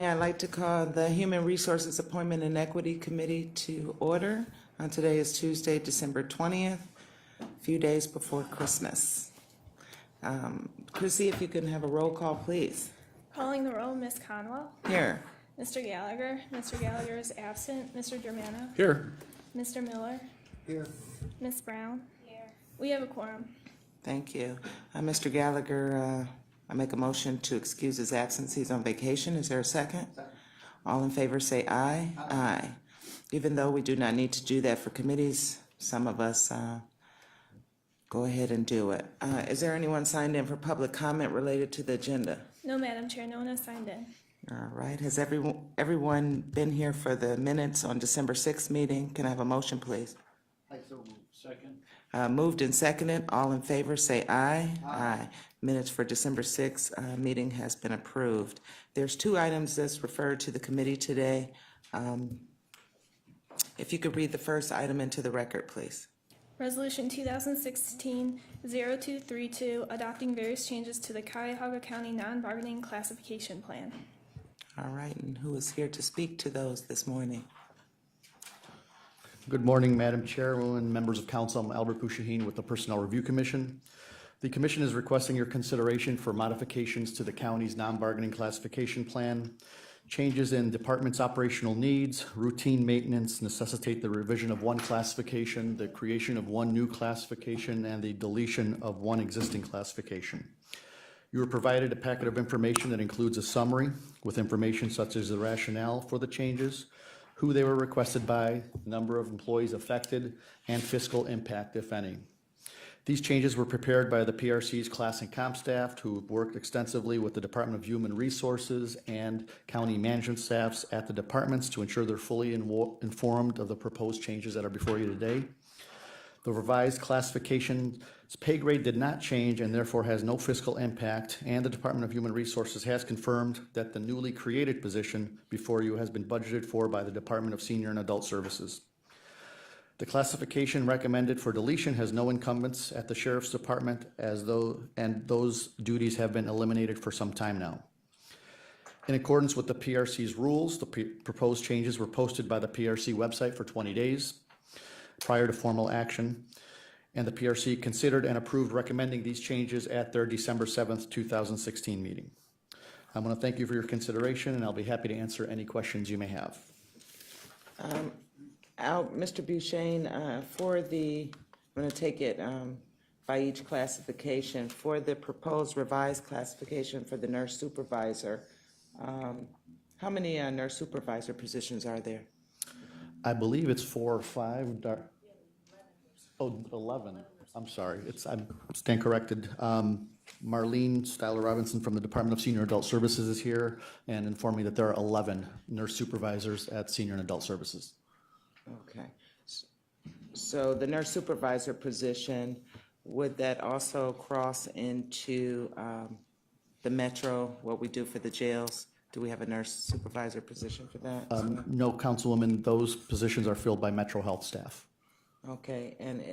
I'd like to call the Human Resources Appointment and Equity Committee to order. Today is Tuesday, December 20th, a few days before Christmas. Chrissy, if you can have a roll call, please. Calling the roll, Ms. Conwell. Here. Mr. Gallagher. Mr. Gallagher is absent. Mr. Germano. Here. Mr. Miller. Here. Ms. Brown. Here. We have a quorum. Thank you. Mr. Gallagher, I make a motion to excuse his absence. He's on vacation. Is there a second? Second. All in favor say aye. Aye. Even though we do not need to do that for committees, some of us go ahead and do it. Is there anyone signed in for public comment related to the agenda? No, Madam Chair, no one has signed in. All right. Has everyone been here for the minutes on December 6th meeting? Can I have a motion, please? I so move. Second. Moved and seconded. All in favor say aye. Aye. Minutes for December 6th meeting has been approved. There's two items that's referred to the committee today. If you could read the first item into the record, please. Resolution 2016-0232, adopting various changes to the Cuyahoga County Non-Bargaining Classification Plan. All right, and who is here to speak to those this morning? Good morning, Madam Chairwoman, members of council. I'm Albert Pouchahine with the Personnel Review Commission. The commission is requesting your consideration for modifications to the county's non-bargaining classification plan. Changes in department's operational needs, routine maintenance necessitate the revision of one classification, the creation of one new classification, and the deletion of one existing classification. You were provided a packet of information that includes a summary with information such as the rationale for the changes, who they were requested by, number of employees affected, and fiscal impact, if any. These changes were prepared by the PRC's class and comp staff who have worked extensively with the Department of Human Resources and county management staffs at the departments to ensure they're fully informed of the proposed changes that are before you today. The revised classification's pay grade did not change and therefore has no fiscal impact, and the Department of Human Resources has confirmed that the newly created position before you has been budgeted for by the Department of Senior and Adult Services. The classification recommended for deletion has no incumbents at the Sheriff's Department and those duties have been eliminated for some time now. In accordance with the PRC's rules, the proposed changes were posted by the PRC website for 20 days prior to formal action, and the PRC considered and approved recommending these changes at their December 7th, 2016 meeting. I want to thank you for your consideration, and I'll be happy to answer any questions you may have. Mr. Buchanan, I'm going to take it by each classification. For the proposed revised classification for the nurse supervisor, how many nurse supervisor positions are there? I believe it's 4 or 5. 11. I'm sorry. I'm stand corrected. Marlene Styler-Robinson from the Department of Senior Adult Services is here and informed me that there are 11 nurse supervisors at Senior and Adult Services. Okay. So the nurse supervisor position, would that also cross into the metro, what we do for the jails? Do we have a nurse supervisor position for that? No, Councilwoman, those positions are filled by Metro Health staff. Okay, and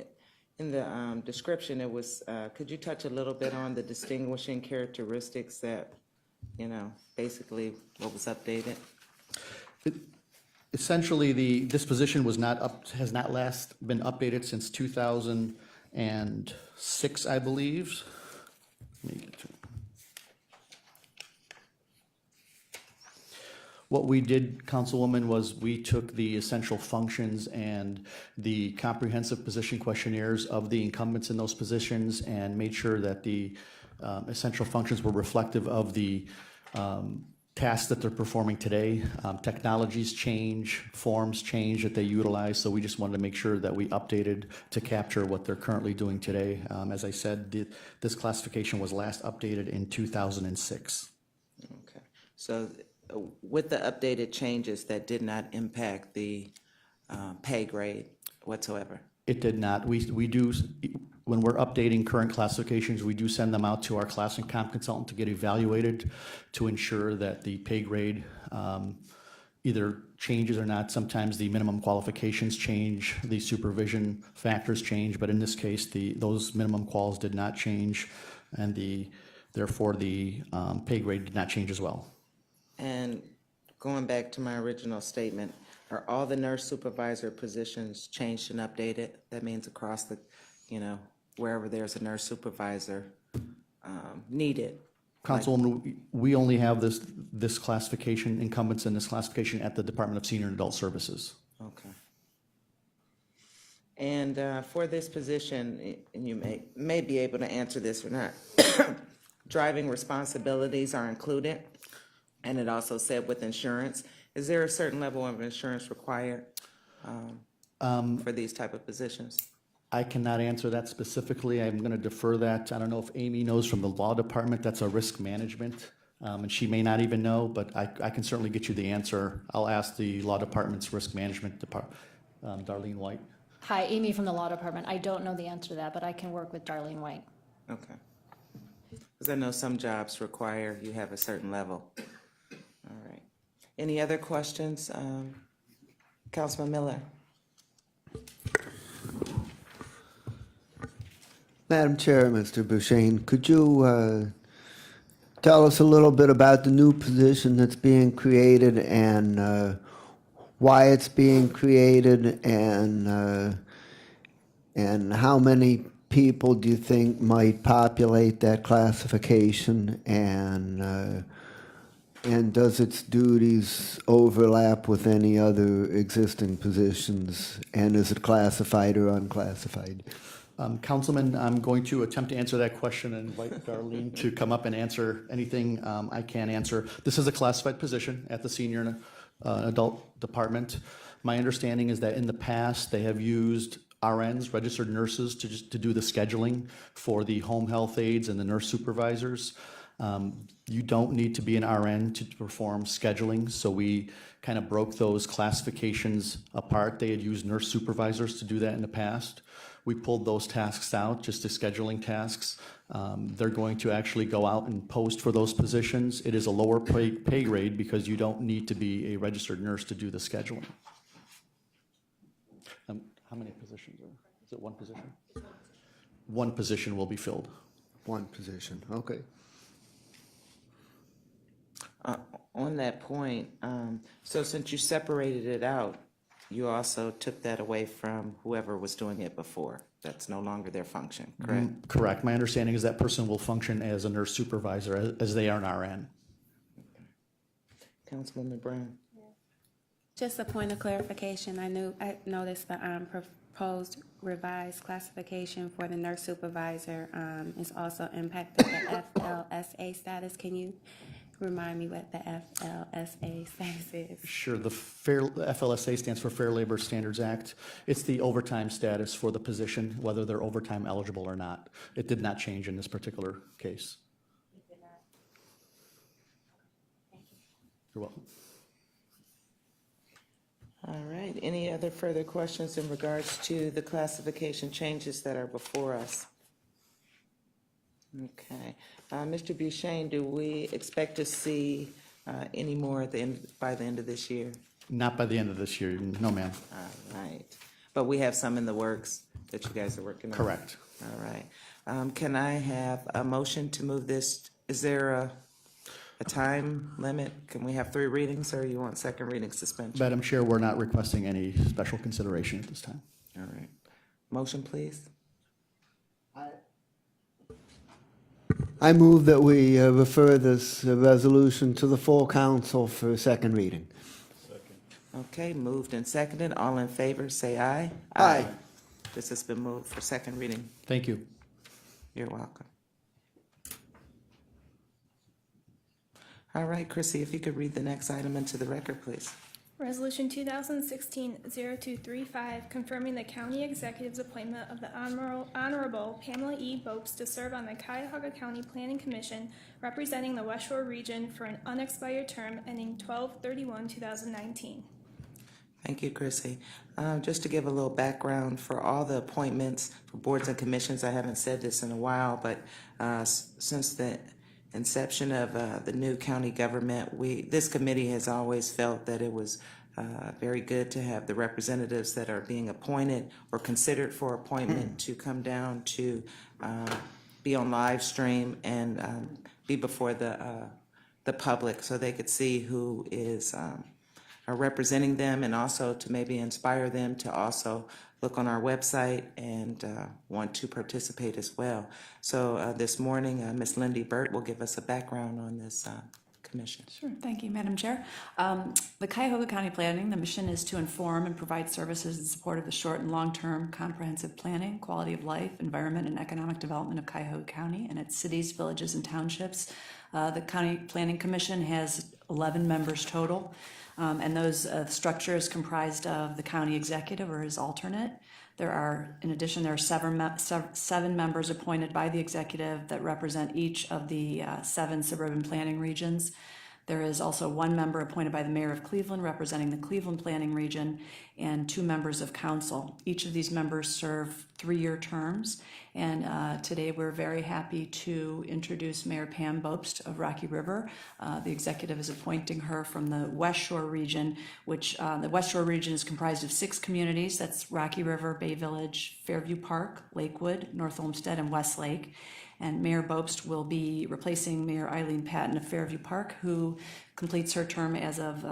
in the description, it was, could you touch a little bit on the distinguishing characteristics that, basically what was updated? Essentially, this position has not been updated since 2006, I believe. Let me get to it. What we did, Councilwoman, was we took the essential functions and the comprehensive position questionnaires of the incumbents in those positions and made sure that the essential functions were reflective of the tasks that they're performing today. Technologies change, forms change that they utilize, so we just wanted to make sure that we updated to capture what they're currently doing today. As I said, this classification was last updated in 2006. Okay, so with the updated changes, that did not impact the pay grade whatsoever? It did not. We do, when we're updating current classifications, we do send them out to our class and comp consultant to get evaluated to ensure that the pay grade either changes or not. Sometimes the minimum qualifications change, the supervision factors change, but in this case, those minimum quals did not change, and therefore the pay grade did not change as well. And going back to my original statement, are all the nurse supervisor positions changed and updated? That means across the, wherever there's a nurse supervisor needed. Councilwoman, we only have this classification, incumbents in this classification at the Department of Senior and Adult Services. Okay. And for this position, and you may be able to answer this or not, driving responsibilities are included, and it also said with insurance. Is there a certain level of insurance required for these type of positions? I cannot answer that specifically. I'm going to defer that. I don't know if Amy knows from the law department. That's a risk management, and she may not even know, but I can certainly get you the answer. I'll ask the law department's risk management department, Darlene White. Hi, Amy from the Law Department. I don't know the answer to that, but I can work with Darlene White. Okay. Because I know some jobs require you have a certain level. All right. Any other questions? Councilman Miller? Madam Chair, Mr. Bushane, could you tell us a little bit about the new position that's being created and why it's being created and how many people do you think might populate that classification and does its duties overlap with any other existing positions and is it classified or unclassified? Councilman, I'm going to attempt to answer that question and invite Darlene to come up and answer anything I can answer. This is a classified position at the Senior and Adult Department. My understanding is that in the past, they have used RNs, registered nurses, to do the scheduling for the home health aides and the nurse supervisors. You don't need to be an RN to perform scheduling, so we kind of broke those classifications apart. They had used nurse supervisors to do that in the past. We pulled those tasks out, just the scheduling tasks. They're going to actually go out and post for those positions. It is a lower pay grade because you don't need to be a registered nurse to do the scheduling. How many positions is it one position? One position will be filled. One position, okay. On that point, so since you separated it out, you also took that away from whoever was doing it before. That's no longer their function, correct? Correct. My understanding is that person will function as a nurse supervisor as they are an RN. Councilwoman Brown? Just a point of clarification, I noticed the proposed revised classification for the nurse supervisor is also impacting the FLSA status. Can you remind me what the FLSA status is? Sure. The FLSA stands for Fair Labor Standards Act. It's the overtime status for the position, whether they're overtime eligible or not. It did not change in this particular case. It did not. Thank you. You're welcome. All right, any other further questions in regards to the classification changes that are before us? Okay, Mr. Bushane, do we expect to see any more by the end of this year? Not by the end of this year, no ma'am. All right, but we have some in the works that you guys are working on? Correct. All right, can I have a motion to move this? Is there a time limit? Can we have 3 readings or you want second reading suspension? Madam Chair, we're not requesting any special consideration at this time. All right, motion please. I move that we refer this resolution to the full council for second reading. Okay, moved and seconded. All in favor, say aye. Aye. This has been moved for second reading. Thank you. You're welcome. All right, Chrissy, if you could read the next item into the record, please. Resolution 2016-0235, confirming the county executive's appointment of the Honorable Pamela E. Bopes to serve on the Cuyahoga County Planning Commission, representing the West Shore region for an unexpired term ending 12/31/2019. Thank you, Chrissy. Just to give a little background for all the appointments for boards and commissions, I haven't said this in a while, but since the inception of the new county government, this committee has always felt that it was very good to have the representatives that are being appointed or considered for appointment to come down to be on live stream and be before the the public so they could see who is are representing them, and also to maybe inspire them to also look on our website and want to participate as well. So this morning, Ms. Lindy Burt will give us a background on this commission. Sure, thank you, Madam Chair. The Cuyahoga County Planning, the mission is to inform and provide services in support of the short and long-term comprehensive planning, quality of life, environment, and economic development of Cuyahoga County and its cities, villages, and townships. The County Planning Commission has 11 members total, and those structure is comprised of the county executive or his alternate. In addition, there are seven members appointed by the executive that represent each of the 7 suburban planning regions. There is also 1 member appointed by the mayor of Cleveland representing the Cleveland planning region, and 2 members of council. Each of these members serve 3-year terms, and today we're very happy to introduce Mayor Pam Bobst of Rocky River. The executive is appointing her from the West Shore region, which the West Shore region is comprised of 6 communities. That's Rocky River, Bay Village, Fairview Park, Lakewood, North Olmsted, and Westlake. And Mayor Bobst will be replacing Mayor Eileen Patton of Fairview Park, who completes her term as of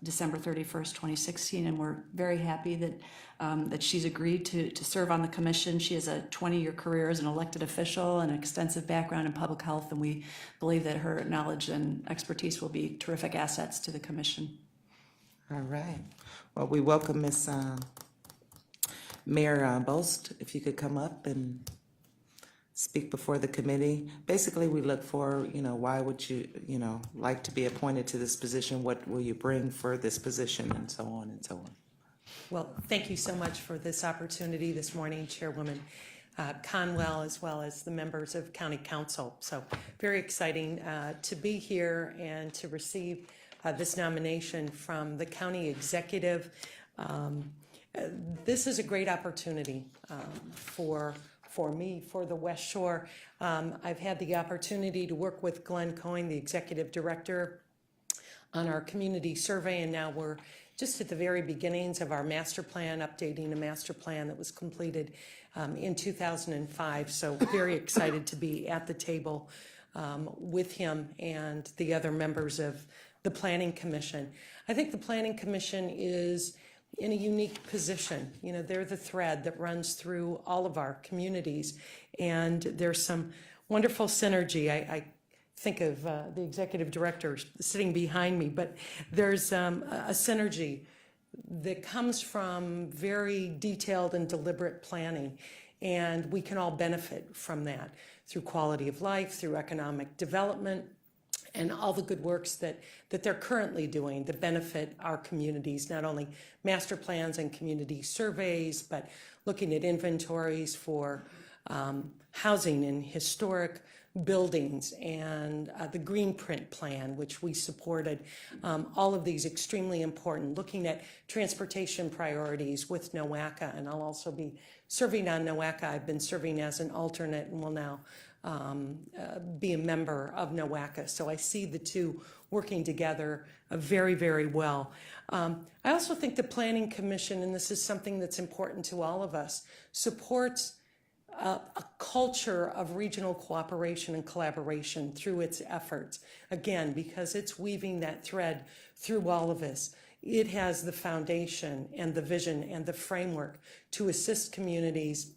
December 31st, 2016. And we're very happy that she's agreed to serve on the commission. She has a 20-year career as an elected official and an extensive background in public health, and we believe that her knowledge and expertise will be terrific assets to the commission. All right. Well, we welcome Ms. Mayor Bobst. If you could come up and speak before the committee. Basically, we look for, why would you, like to be appointed to this position? What will you bring for this position, and so on and so on. Well, thank you so much for this opportunity this morning, Chairwoman Conwell, as well as the members of County Council. So very exciting to be here and to receive this nomination from the county executive. This is a great opportunity for me, for the West Shore. I've had the opportunity to work with Glenn Coyne, the executive director, on our community survey, and now we're just at the very beginnings of our master plan, updating a master plan that was completed in 2005. So very excited to be at the table with him and the other members of the Planning Commission. I think the Planning Commission is in a unique position. They're the thread that runs through all of our communities, and there's some wonderful synergy. I think of the executive director sitting behind me, but there's a synergy that comes from very detailed and deliberate planning, and we can all benefit from that through quality of life, through economic development, and all the good works that they're currently doing that benefit our communities, not only master plans and community surveys, but looking at inventories for housing and historic buildings, and the Green Print Plan, which we supported. All of these extremely important, looking at transportation priorities with NOACA, and I'll also be serving on NOACA. I've been serving as an alternate and will now be a member of NOACA. So I see the two working together very, very well. I also think the Planning Commission, and this is something that's important to all of us, supports a culture of regional cooperation and collaboration through its efforts. Again, because it's weaving that thread through all of us. It has the foundation and the vision and the framework to assist communities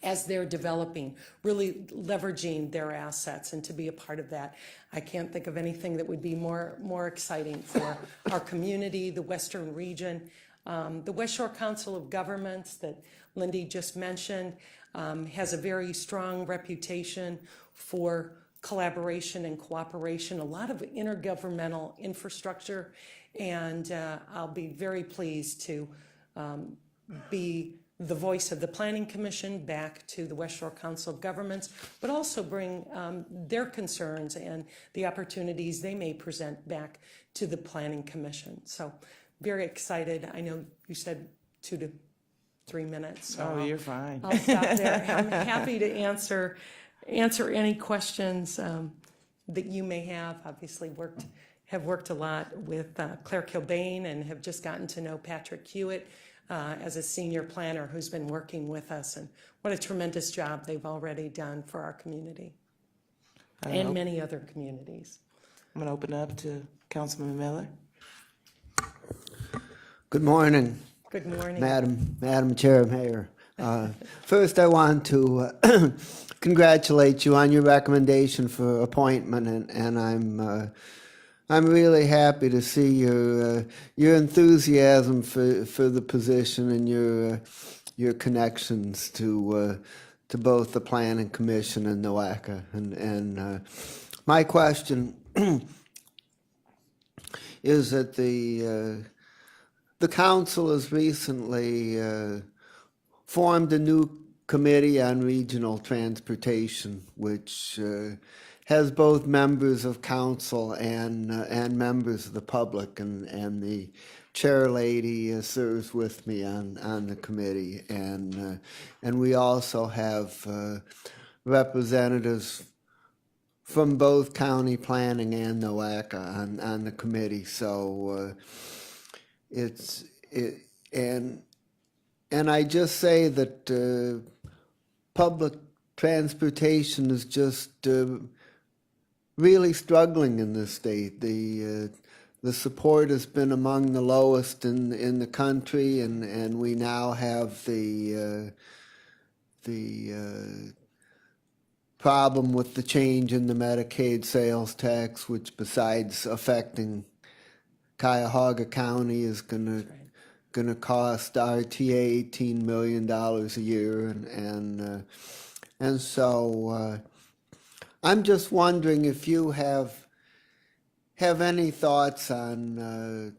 as they're developing, really leveraging their assets, and to be a part of that. I can't think of anything that would be more exciting for our community, the Western region. The West Shore Council of Governments that Lindy just mentioned has a very strong reputation for collaboration and cooperation, a lot of intergovernmental infrastructure, and I'll be very pleased to be the voice of the Planning Commission back to the West Shore Council of Governments, but also bring their concerns and the opportunities they may present back to the Planning Commission. So very excited. I know you said 2 to 3 minutes. So You're fine. I'll stop there. I'm happy to answer any questions that you may have. Obviously have worked a lot with Claire Kilbane, and have just gotten to know Patrick Hewitt as a senior planner who's been working with us, and what a tremendous job they've already done for our community and many other communities. I'm gonna open up to Councilman Miller. Good morning, Good morning. Madam Chair, Mayor. First, I want to congratulate you on your recommendation for appointment, and I'm really happy to see your enthusiasm for the position and your connections to both the Planning Commission and NOACA. And my question is that the council has recently formed a new committee on regional transportation, which has both members of council and members of the public, and the chair lady serves with me on the committee, and we also have representatives from both county planning and NOACA on the committee. So and I just say that public transportation is just really struggling in this state. The support has been among the lowest in the country, and we now have the problem with the change in the Medicaid sales tax, which besides affecting Cuyahoga County is going to cost RTA $18 million a year, and so I'm just wondering if you have any thoughts on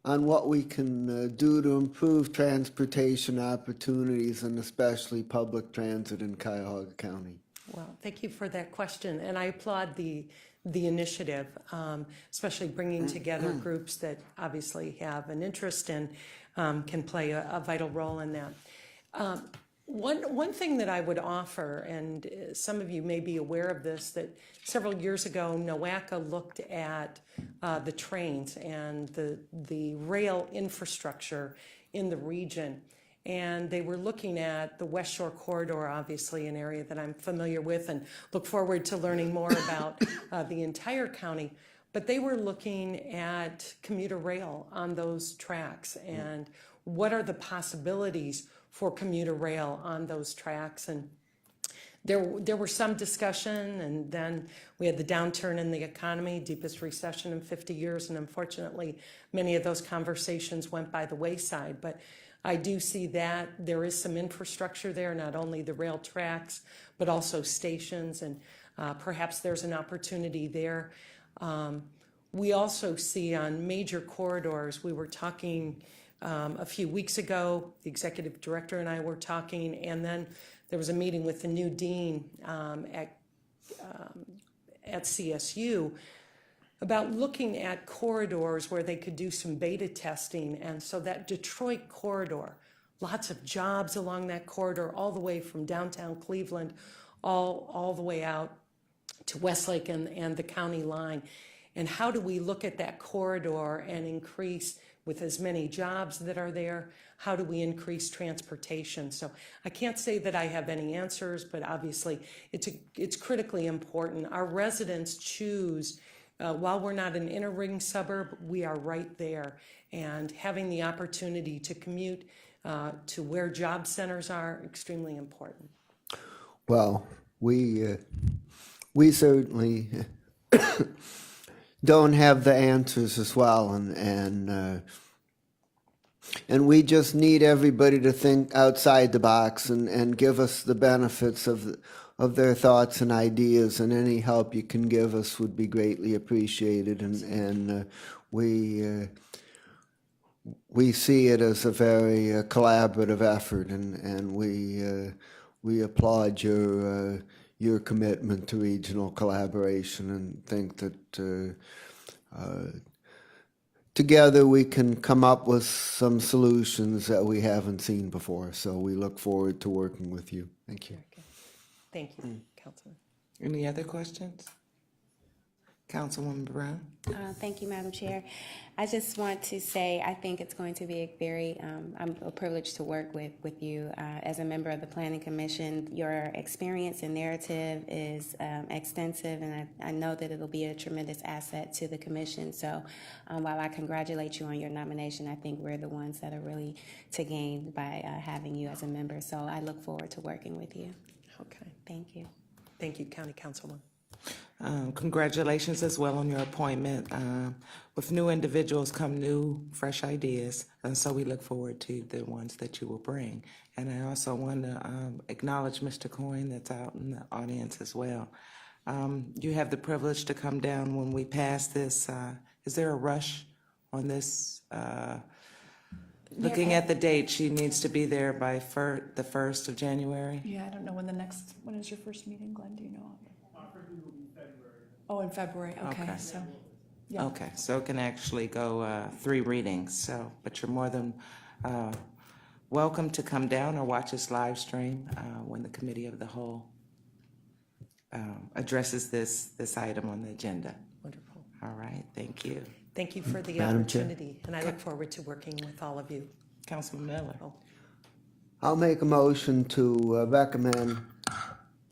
what we can do to improve transportation opportunities, and especially public transit in Cuyahoga County. Well, thank you for that question, and I applaud the initiative, especially bringing together groups that obviously have an interest and can play a vital role in that. One thing that I would offer, and some of you may be aware of this, that several years ago, NOACA looked at the trains and the rail infrastructure in the region. And they were looking at the West Shore Corridor, obviously an area that I'm familiar with and look forward to learning more about the entire county. But they were looking at commuter rail on those tracks and what are the possibilities for commuter rail on those tracks. And there were some discussion, and then we had the downturn in the economy, deepest recession in 50 years, and unfortunately many of those conversations went by the wayside. But I do see that there is some infrastructure there, not only the rail tracks, but also stations, and perhaps there's an opportunity there. We also see on major corridors, we were talking a few weeks ago, the executive director and I were talking, and then there was a meeting with the new dean at CSU about looking at corridors where they could do some beta testing. And so that Detroit corridor, lots of jobs along that corridor, all the way from downtown Cleveland, all the way out to Westlake and the county line. And how do we look at that corridor and increase, with as many jobs that are there, how do we increase transportation? So I can't say that I have any answers, but obviously it's critically important. Our residents choose, while we're not an inner ring suburb, we are right there. And having the opportunity to commute to where job centers are, extremely important. Well, we certainly don't have the answers as well, and we just need everybody to think outside the box and give us the benefits of their thoughts and ideas, and any help you can give us would be greatly appreciated. And we see it as a very collaborative effort, and we applaud your commitment to regional collaboration, and think that together we can come up with some solutions that we haven't seen before. So we look forward to working with you. Thank you. Thank you, Councilman. Any other questions? Councilwoman Brown? Thank you, Madam Chair. I just want to say I think it's going to be a very, I'm privileged to work with you as a member of the Planning Commission. Your experience and narrative is extensive, and I know that it'll be a tremendous asset to the commission. So while I congratulate you on your nomination, I think we're the ones that are really to gain by having you as a member. So I look forward to working with you. Okay, Thank you. thank you, County Councilman. Congratulations as well on your appointment. With new individuals come new, fresh ideas, and so we look forward to the ones that you will bring. And I also want to acknowledge Mr. Coyne that's out in the audience as well. You have the privilege to come down when we pass this. Is there a rush on this? Looking at the date, she needs to be there by the 1st of January. Yeah, I don't know when is your first meeting, Glenn, do you know? Oh, in February, okay, Okay. so, yeah. Okay, so it can actually go 3 readings, so, but you're more than welcome to come down or watch us live stream when the Committee of the Whole addresses this item on the agenda. Wonderful. All right, thank you. Thank you for the Madam Chair. opportunity, and I look forward to working with all of you. Councilman Miller. I'll make a motion to recommend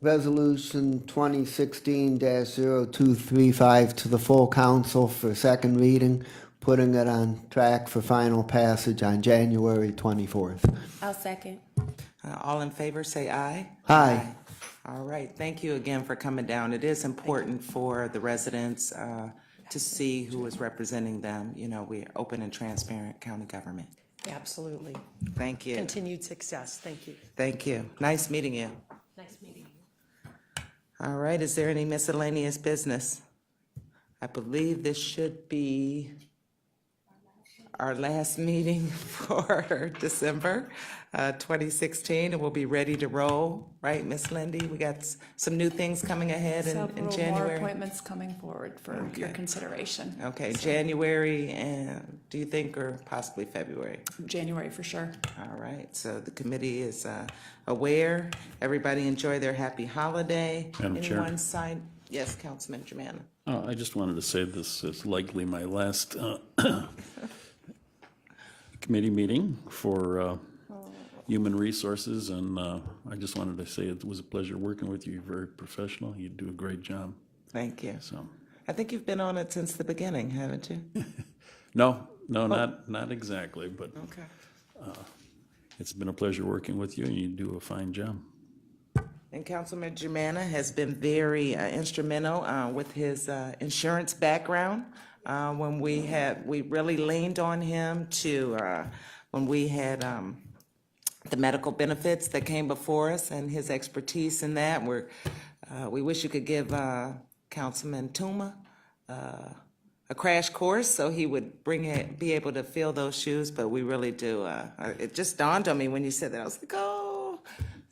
Resolution 2016-0235 to the full council for second reading, putting it on track for final passage on January 24th. I'll second. All in favor, say aye. Aye. All right, thank you again for coming down. It is important for the residents to see who is representing them. You know, we're open and transparent county government. Absolutely. Thank you. Continued success. Thank you. Thank you. Nice meeting you. Nice meeting you. All right, is there any miscellaneous business? I believe this should be our last meeting for December 2016, and we'll be ready to roll, right, Miss Lindy? We got some new things coming ahead in Several more January. appointments coming forward for your Okay. consideration. Okay, January, and do you think, or possibly February? January for sure. All right, so the committee is aware. Everybody enjoy their happy holiday. Madam Chair. Anyone sign? Yes, Councilman Germana. I just wanted to say this is likely my last committee meeting for Human Resources, and I just wanted to say it was a pleasure working with you. You're very professional. You do a great job. Thank you. So, I think you've been on it since the beginning, haven't you? no, not exactly, but Okay. it's been a pleasure working with you, and you do a fine job. And Councilman Germana has been very instrumental with his insurance background. When we really leaned on him to, when we had the medical benefits that came before us and his expertise in that. We wish you could give Councilman Tuma a crash course so he would be able to fill those shoes, but we really do. It just dawned on me when you said that. I was like, oh,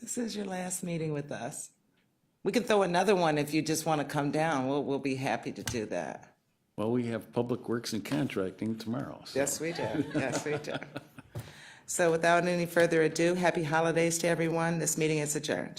this is your last meeting with us. We can throw another one if you just want to come down. We'll be happy to do that. Well, we have Public Works and Contracting tomorrow. So. Yes, we do. Yes, we do. So without any further ado, happy holidays to everyone. This meeting is adjourned.